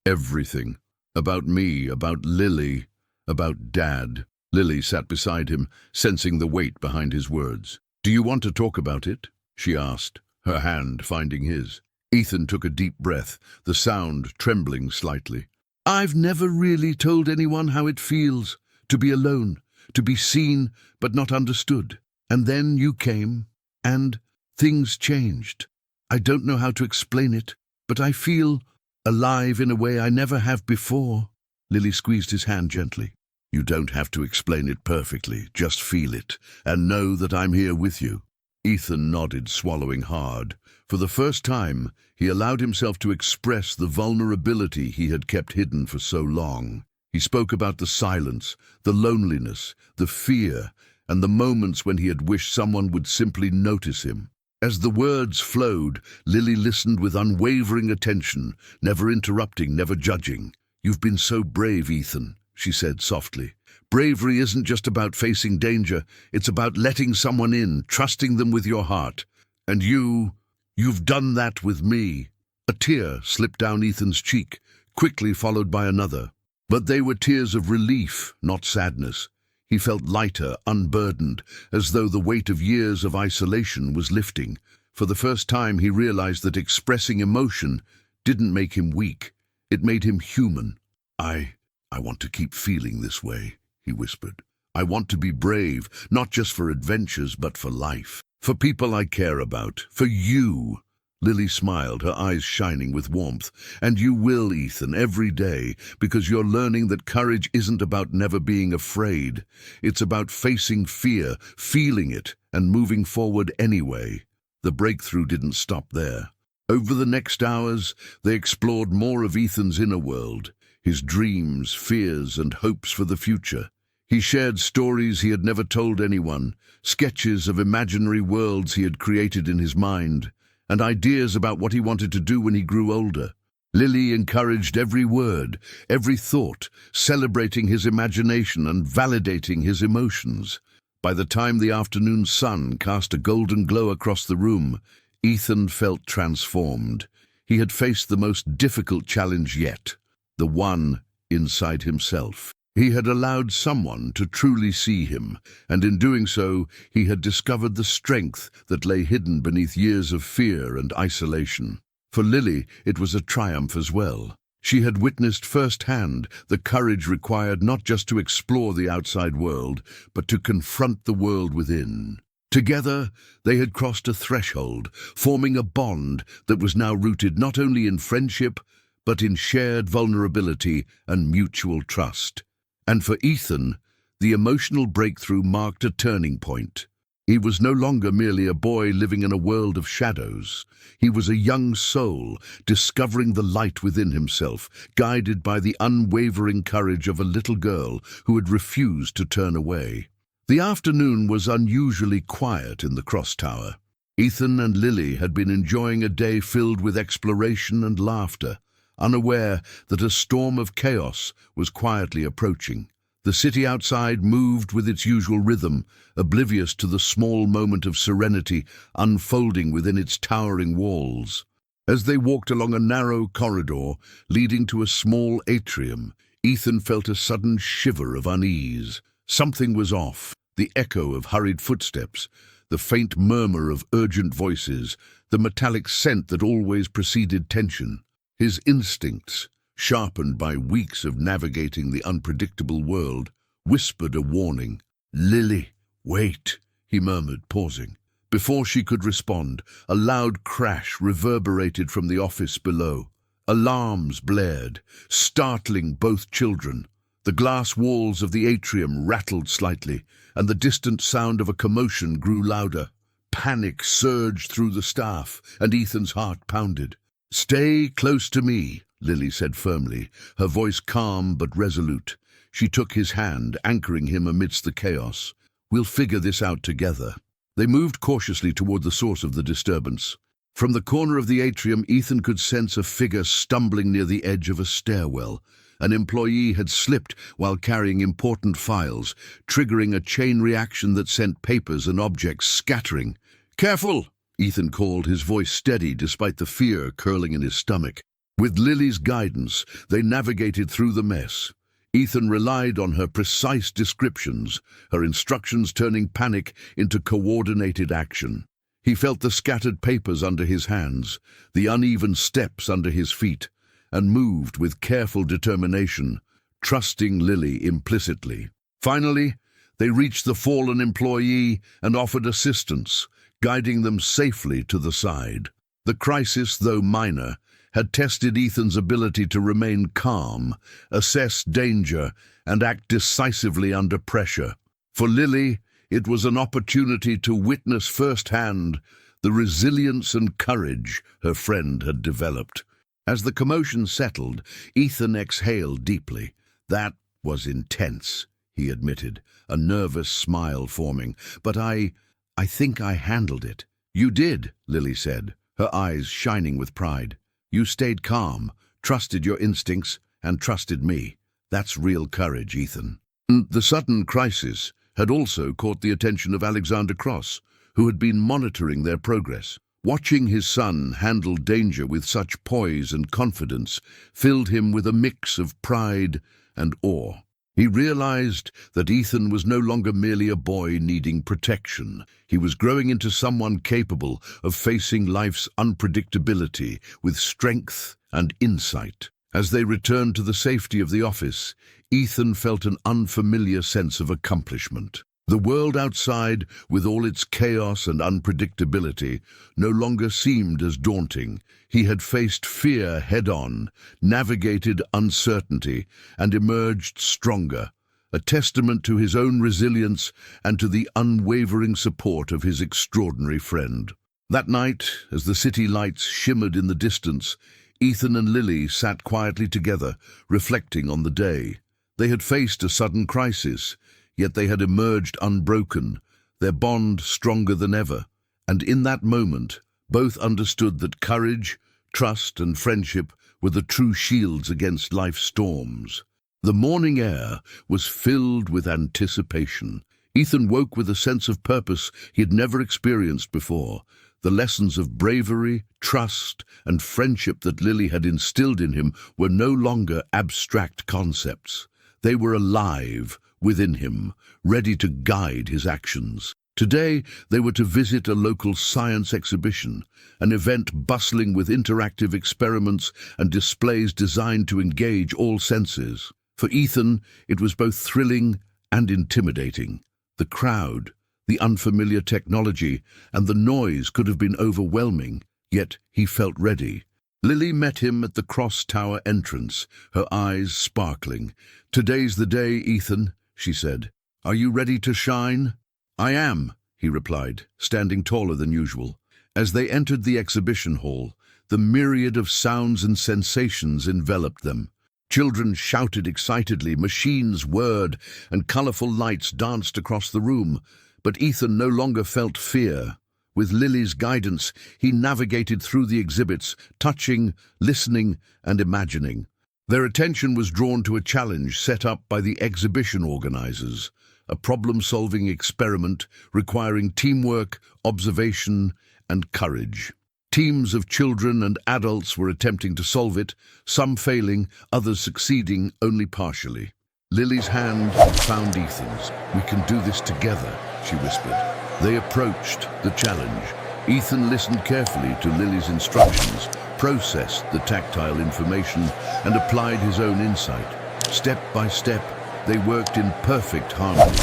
everything. About me, about Lily, about Dad." Lily sat beside him, sensing the weight behind his words. "Do you want to talk about it?" she asked, her hand finding his. Ethan took a deep breath, the sound trembling slightly. "I've never really told anyone how it feels, to be alone, to be seen but not understood. And then you came, and things changed. I don't know how to explain it, but I feel alive in a way I never have before." Lily squeezed his hand gently. "You don't have to explain it perfectly, just feel it, and know that I'm here with you." Ethan nodded, swallowing hard. For the first time, he allowed himself to express the vulnerability he had kept hidden for so long. He spoke about the silence, the loneliness, the fear, and the moments when he had wished someone would simply notice him. As the words flowed, Lily listened with unwavering attention, never interrupting, never judging. "You've been so brave, Ethan," she said softly. "Bravery isn't just about facing danger, it's about letting someone in, trusting them with your heart. And you've done that with me." A tear slipped down Ethan's cheek, quickly followed by another. But they were tears of relief, not sadness. He felt lighter, unburdened, as though the weight of years of isolation was lifting. For the first time he realized that expressing emotion didn't make him weak. It made him human. I want to keep feeling this way," he whispered. "I want to be brave, not just for adventures, but for life. For people I care about. For you." Lily smiled, her eyes shining with warmth. "And you will, Ethan, every day, because you're learning that courage isn't about never being afraid. It's about facing fear, feeling it, and moving forward anyway." The breakthrough didn't stop there. Over the next hours, they explored more of Ethan's inner world, his dreams, fears, and hopes for the future. He shared stories he had never told anyone, sketches of imaginary worlds he had created in his mind, and ideas about what he wanted to do when he grew older. Lily encouraged every word, every thought, celebrating his imagination and validating his emotions. By the time the afternoon sun cast a golden glow across the room, Ethan felt transformed. He had faced the most difficult challenge yet, the one inside himself. He had allowed someone to truly see him, and in doing so, he had discovered the strength that lay hidden beneath years of fear and isolation. For Lily, it was a triumph as well. She had witnessed firsthand the courage required not just to explore the outside world, but to confront the world within. Together, they had crossed a threshold, forming a bond that was now rooted not only in friendship, but in shared vulnerability and mutual trust. And for Ethan, the emotional breakthrough marked a turning point. He was no longer merely a boy living in a world of shadows. He was a young soul, discovering the light within himself, guided by the unwavering courage of a little girl who had refused to turn away. The afternoon was unusually quiet in the cross tower. Ethan and Lily had been enjoying a day filled with exploration and laughter, unaware that a storm of chaos was quietly approaching. The city outside moved with its usual rhythm, oblivious to the small moment of serenity unfolding within its towering walls. As they walked along a narrow corridor leading to a small atrium, Ethan felt a sudden shiver of unease. Something was off. The echo of hurried footsteps, the faint murmur of urgent voices, the metallic scent that always preceded tension. His instincts, sharpened by weeks of navigating the unpredictable world, whispered a warning. "Lily, wait," he murmured, pausing. Before she could respond, a loud crash reverberated from the office below. Alarms blared, startling both children. The glass walls of the atrium rattled slightly, and the distant sound of a commotion grew louder. Panic surged through the staff, and Ethan's heart pounded. "Stay close to me," Lily said firmly, her voice calm but resolute. She took his hand, anchoring him amidst the chaos. "We'll figure this out together." They moved cautiously toward the source of the disturbance. From the corner of the atrium, Ethan could sense a figure stumbling near the edge of a stairwell. An employee had slipped while carrying important files, triggering a chain reaction that sent papers and objects scattering. "Careful!" Ethan called, his voice steady despite the fear curling in his stomach. With Lily's guidance, they navigated through the mess. Ethan relied on her precise descriptions, her instructions turning panic into coordinated action. He felt the scattered papers under his hands, the uneven steps under his feet, and moved with careful determination, trusting Lily implicitly. Finally, they reached the fallen employee and offered assistance, guiding them safely to the side. The crisis, though minor, had tested Ethan's ability to remain calm, assess danger, and act decisively under pressure. For Lily, it was an opportunity to witness firsthand the resilience and courage her friend had developed. As the commotion settled, Ethan exhaled deeply. That was intense, he admitted, a nervous smile forming. But I think I handled it. You did, Lily said, her eyes shining with pride. You stayed calm, trusted your instincts, and trusted me. That's real courage, Ethan. The sudden crisis had also caught the attention of Alexander Cross, who had been monitoring their progress. Watching his son handle danger with such poise and confidence filled him with a mix of pride and awe. He realized that Ethan was no longer merely a boy needing protection. He was growing into someone capable of facing life's unpredictability with strength and insight. As they returned to the safety of the office, Ethan felt an unfamiliar sense of accomplishment. The world outside, with all its chaos and unpredictability, no longer seemed as daunting. He had faced fear head-on, navigated uncertainty, and emerged stronger, a testament to his own resilience and to the unwavering support of his extraordinary friend. That night, as the city lights shimmered in the distance, Ethan and Lily sat quietly together, reflecting on the day. They had faced a sudden crisis, yet they had emerged unbroken, their bond stronger than ever. And in that moment, both understood that courage, trust, and friendship were the true shields against life's storms. The morning air was filled with anticipation. Ethan woke with a sense of purpose he had never experienced before. The lessons of bravery, trust, and friendship that Lily had instilled in him were no longer abstract concepts. They were alive within him, ready to guide his actions. Today, they were to visit a local science exhibition, an event bustling with interactive experiments and displays designed to engage all senses. For Ethan, it was both thrilling and intimidating. The crowd, the unfamiliar technology, and the noise could have been overwhelming, yet he felt ready. Lily met him at the Cross Tower entrance, her eyes sparkling. "Today's the day, Ethan," she said. "Are you ready to shine?" "I am," he replied, standing taller than usual. As they entered the exhibition hall, the myriad of sounds and sensations enveloped them. Children shouted excitedly, machines whirred, and colorful lights danced across the room. But Ethan no longer felt fear. With Lily's guidance, he navigated through the exhibits, touching, listening, and imagining. Their attention was drawn to a challenge set up by the exhibition organizers, a problem-solving experiment requiring teamwork, observation, and courage. Teams of children and adults were attempting to solve it, some failing, others succeeding only partially. Lily's hand found Ethan's. "We can do this together," she whispered. They approached the challenge. Ethan listened carefully to Lily's instructions, processed the tactile information, and applied his own insight. Step by step, they worked in perfect harmony.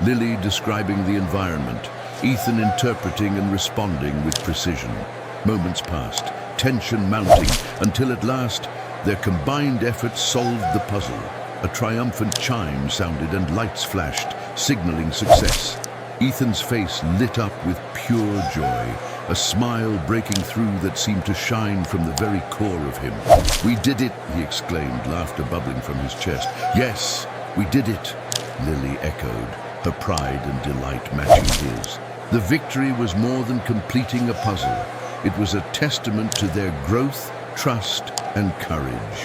Lily describing the environment, Ethan interpreting and responding with precision. Moments passed, tension mounting, until at last, their combined efforts solved the puzzle. A triumphant chime sounded and lights flashed, signaling success. Ethan's face lit up with pure joy, a smile breaking through that seemed to shine from the very core of him. "We did it," he exclaimed, laughter bubbling from his chest. "Yes, we did it," Lily echoed, her pride and delight matching his. The victory was more than completing a puzzle. It was a testament to their growth, trust, and courage.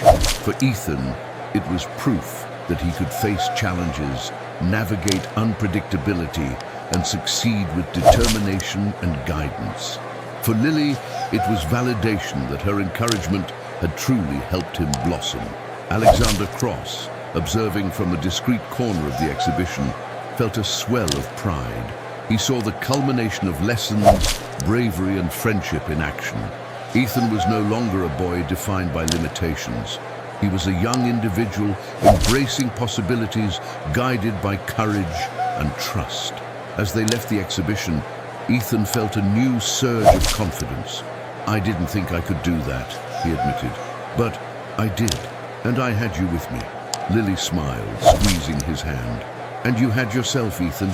For Ethan, it was proof that he could face challenges, navigate unpredictability, and succeed with determination and guidance. For Lily, it was validation that her encouragement had truly helped him blossom. Alexander Cross, observing from a discreet corner of the exhibition, felt a swell of pride. He saw the culmination of lessons, bravery, and friendship in action. Ethan was no longer a boy defined by limitations. He was a young individual embracing possibilities, guided by courage and trust. As they left the exhibition, Ethan felt a new surge of confidence. "I didn't think I could do that," he admitted. "But I did, and I had you with me." Lily smiled, squeezing his hand. "And you had yourself, Ethan.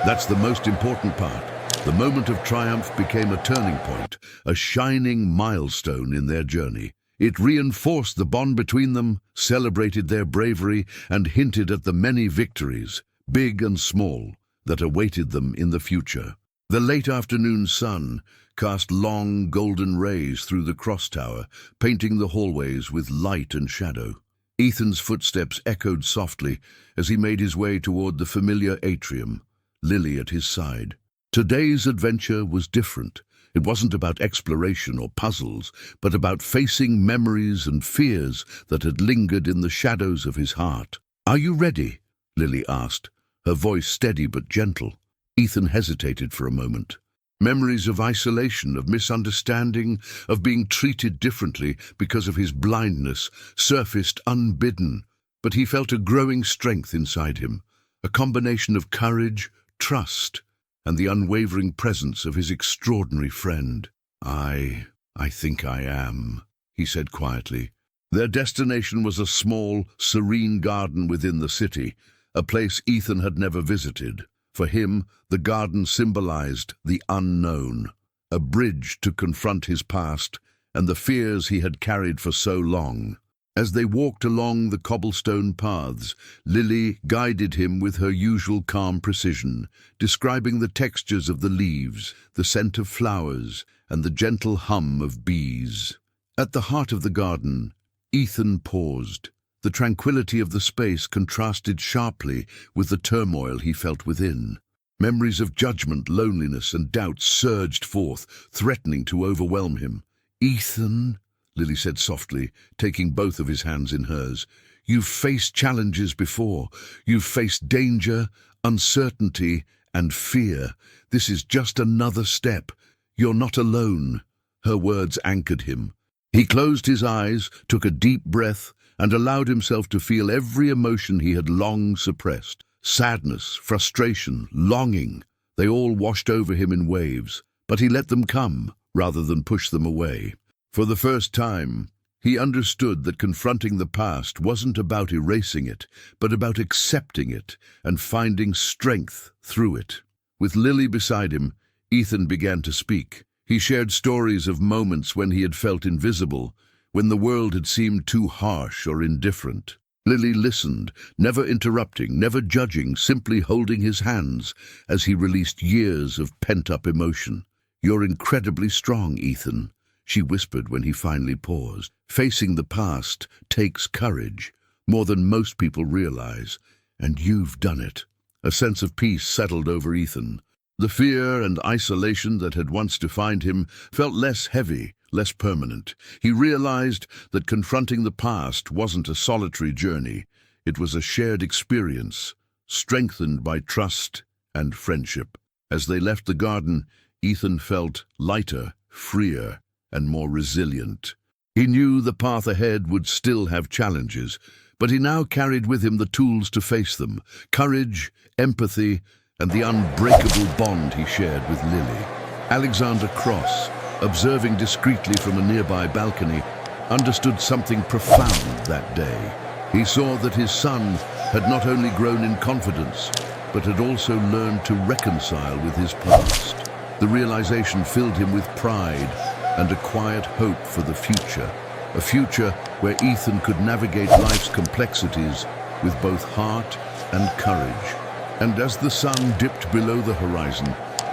That's the most important part." The moment of triumph became a turning point, a shining milestone in their journey. It reinforced the bond between them, celebrated their bravery, and hinted at the many victories, big and small, that awaited them in the future. The late afternoon sun cast long golden rays through the cross tower, painting the hallways with light and shadow. Ethan's footsteps echoed softly as he made his way toward the familiar atrium, Lily at his side. Today's adventure was different. It wasn't about exploration or puzzles, but about facing memories and fears that had lingered in the shadows of his heart. "Are you ready?" Lily asked, her voice steady but gentle. Ethan hesitated for a moment. Memories of isolation, of misunderstanding, of being treated differently because of his blindness surfaced unbidden, but he felt a growing strength inside him, a combination of courage, trust, and the unwavering presence of his extraordinary friend. I think I am," he said quietly. Their destination was a small, serene garden within the city, a place Ethan had never visited. For him, the garden symbolized the unknown, a bridge to confront his past and the fears he had carried for so long. As they walked along the cobblestone paths, Lily guided him with her usual calm precision, describing the textures of the leaves, the scent of flowers, and the gentle hum of bees. At the heart of the garden, Ethan paused. The tranquility of the space contrasted sharply with the turmoil he felt within. Memories of judgment, loneliness, and doubt surged forth, threatening to overwhelm him. "Ethan," Lily said softly, taking both of his hands in hers, "you've faced challenges before. You've faced danger, uncertainty, and fear. This is just another step. You're not alone." Her words anchored him. He closed his eyes, took a deep breath, and allowed himself to feel every emotion he had long suppressed. Sadness, frustration, longing, they all washed over him in waves, but he let them come rather than push them away. For the first time, he understood that confronting the past wasn't about erasing it, but about accepting it and finding strength through it. With Lily beside him, Ethan began to speak. He shared stories of moments when he had felt invisible, when the world had seemed too harsh or indifferent. Lily listened, never interrupting, never judging, simply holding his hands as he released years of pent-up emotion. "You're incredibly strong, Ethan," she whispered when he finally paused. "Facing the past takes courage, more than most people realize, and you've done it." A sense of peace settled over Ethan. The fear and isolation that had once defined him felt less heavy, less permanent. He realized that confronting the past wasn't a solitary journey. It was a shared experience, strengthened by trust and friendship. As they left the garden, Ethan felt lighter, freer, and more resilient. He knew the path ahead would still have challenges, but he now carried with him the tools to face them: courage, empathy, and the unbreakable bond he shared with Lily. Alexander Cross, observing discreetly from a nearby balcony, understood something profound that day. He saw that his son had not only grown in confidence, but had also learned to reconcile with his past. The realization filled him with pride and a quiet hope for the future, a future where Ethan could navigate life's complexities with both heart and courage. And as the sun dipped below the horizon,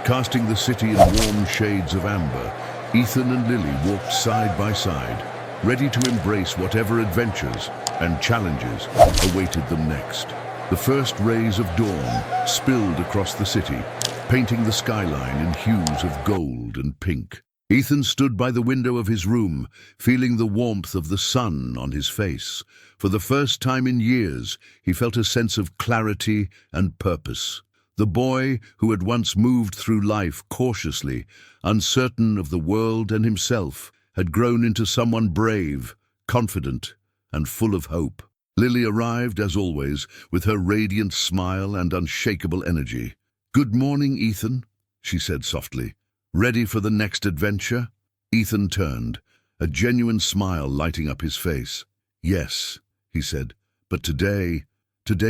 casting the city in warm shades of amber, Ethan and Lily walked side by side, ready to embrace whatever adventures and challenges awaited them next. The first rays of dawn spilled across the city, painting the skyline in hues of gold and pink. Ethan stood by the window of his room, feeling the warmth of the sun on his face. For the first time in years, he felt a sense of clarity and purpose. The boy who had once moved through life cautiously, uncertain of the world and himself, had grown into someone brave, confident, and full of hope. Lily arrived, as always, with her radiant smile and unshakable energy. "Good morning, Ethan," she said softly. "Ready for the next adventure?" Ethan turned, a genuine smile lighting up his face. "Yes," he said, "but today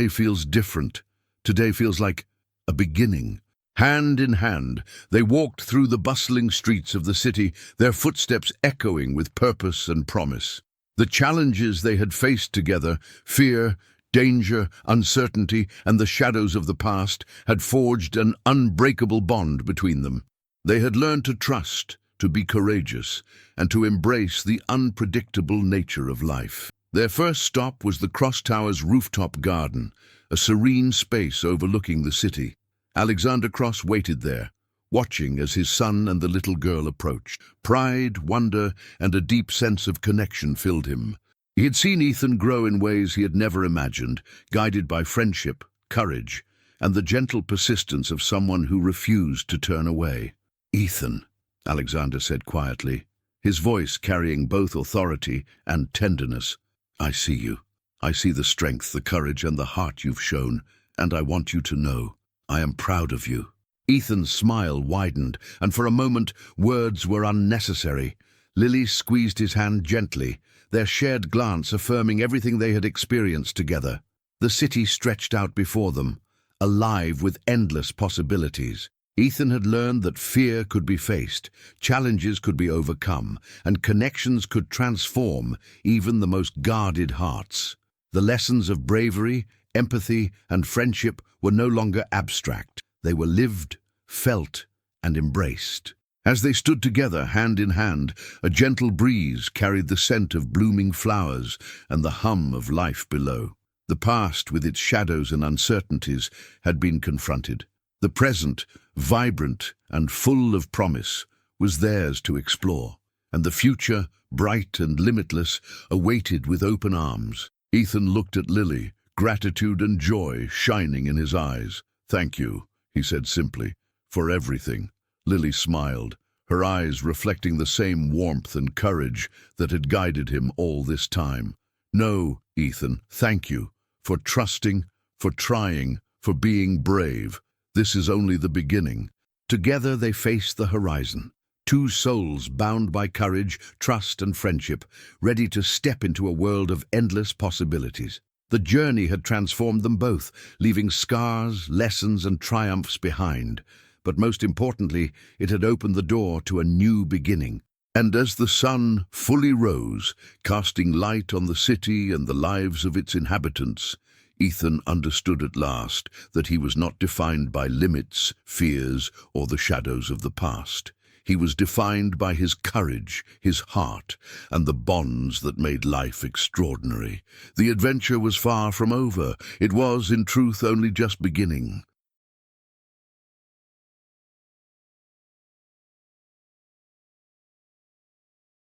feels different. Today feels like a beginning." Hand in hand, they walked through the bustling streets of the city, their footsteps echoing with purpose and promise. The challenges they had faced together, fear, danger, uncertainty, and the shadows of the past, had forged an unbreakable bond between them. They had learned to trust, to be courageous, and to embrace the unpredictable nature of life. Their first stop was the Cross Tower's rooftop garden, a serene space overlooking the city. Alexander Cross waited there, watching as his son and the little girl approached. Pride, wonder, and a deep sense of connection filled him. He had seen Ethan grow in ways he had never imagined, guided by friendship, courage, and the gentle persistence of someone who refused to turn away. "Ethan," Alexander said quietly, his voice carrying both authority and tenderness. "I see you. I see the strength, the courage, and the heart you've shown, and I want you to know, I am proud of you." Ethan's smile widened, and for a moment words were unnecessary. Lily squeezed his hand gently, their shared glance affirming everything they had experienced together. The city stretched out before them, alive with endless possibilities. Ethan had learned that fear could be faced, challenges could be overcome, and connections could transform even the most guarded hearts. The lessons of bravery, empathy, and friendship were no longer abstract. They were lived, felt, and embraced. As they stood together, hand in hand, a gentle breeze carried the scent of blooming flowers and the hum of life below. The past, with its shadows and uncertainties, had been confronted. The present, vibrant and full of promise, was theirs to explore, and the future, bright and limitless, awaited with open arms. Ethan looked at Lily, gratitude and joy shining in his eyes. "Thank you," he said simply, "for everything." Lily smiled, her eyes reflecting the same warmth and courage that had guided him all this time. "No, Ethan, thank you for trusting, for trying, for being brave. This is only the beginning." Together they faced the horizon, two souls bound by courage, trust, and friendship, ready to step into a world of endless possibilities. The journey had transformed them both, leaving scars, lessons, and triumphs behind. But most importantly, it had opened the door to a new beginning. And as the sun fully rose, casting light on the city and the lives of its inhabitants, Ethan understood at last that he was not defined by limits, fears, or the shadows of the past. He was defined by his courage, his heart, and the bonds that made life extraordinary. The adventure was far from over. It was, in truth, only just beginning.